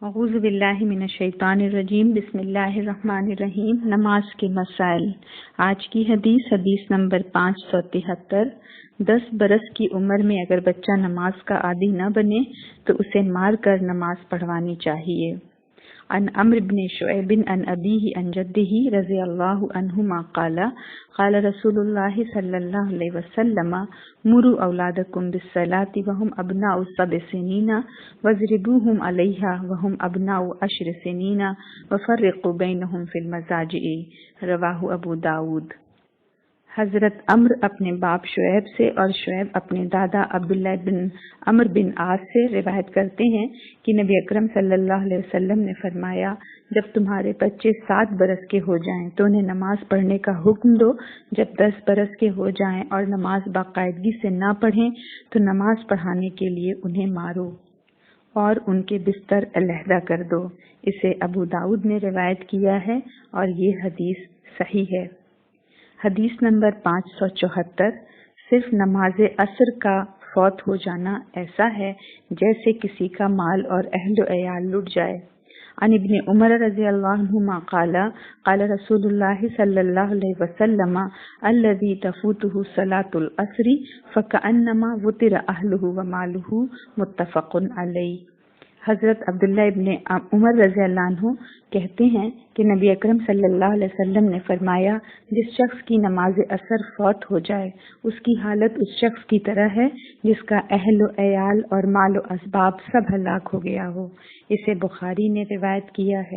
اعوذ باللہ من الشیطان الرجیم بسم اللہ الرحمن الرحیم۔ نماز کے مسائل۔ آج کی حدیث نمبر 573۔ 10 برس کی عمر میں اگر بچہ نماز کا عادی نہ بنے تو اسے مار کر نماز پڑھوانی چاہیے۔ عن عمرو بن شعیب عن ابیہ عن جدہ رضی اللہ عنہما قال قال رسول اللہ صلی اللہ علیہ وسلم مروا اولادکم بالصلاة وهم ابناء 7 سنین واضربوهم علیہا وهم ابناء 10 سنین وفرقوا بینہم فی المضاجع۔ رواہ ابو داود۔ حضرت عمرو اپنے باپ شعیب سے اور شعیب اپنے دادا عبداللہ بن عمرو بن عاص سے روایت کرتے ہیں کہ نبی اکرم صلی اللہ علیہ وسلم نے فرمایا، جب تمہارے بچے 7 برس کے ہو جائیں تو انہیں نماز پڑھنے کا حکم دو، جب 10 برس کے ہو جائیں اور نماز باقاعدگی سے نہ پڑھیں تو نماز پڑھانے کے لیے انہیں مارو اور ان کے بستر علیحدہ کر دو۔ اسے ابو داؤد نے روایت کیا ہے اور یہ حدیث صحیح ہے۔ حدیث نمبر 574۔ صرف نماز عصر کا فوت ہو جانا ایسا ہے جیسے کسی کا مال اور اہل و عیال لٹ جائے۔ عن ابن عمر رضی اللہ عنہما قال قال رسول اللہ صلی اللہ علیہ وسلم الذی تفوتہ صلاة العصر فکأنما وطر اہلہ ومالہ۔ متفق علیہ۔ حضرت عبداللہ ابن عمر رضی اللہ عنہ کہتے ہیں کہ نبی اکرم صلی اللہ علیہ وسلم نے فرمایا، جس شخص کی نماز عصر فوت ہو جائے اس کی حالت اس شخص کی طرح ہے جس کا اہل و عیال اور مال و اسباب سب ہلاک ہو گیا ہو۔ اسے بخاری نے روایت کیا ہے۔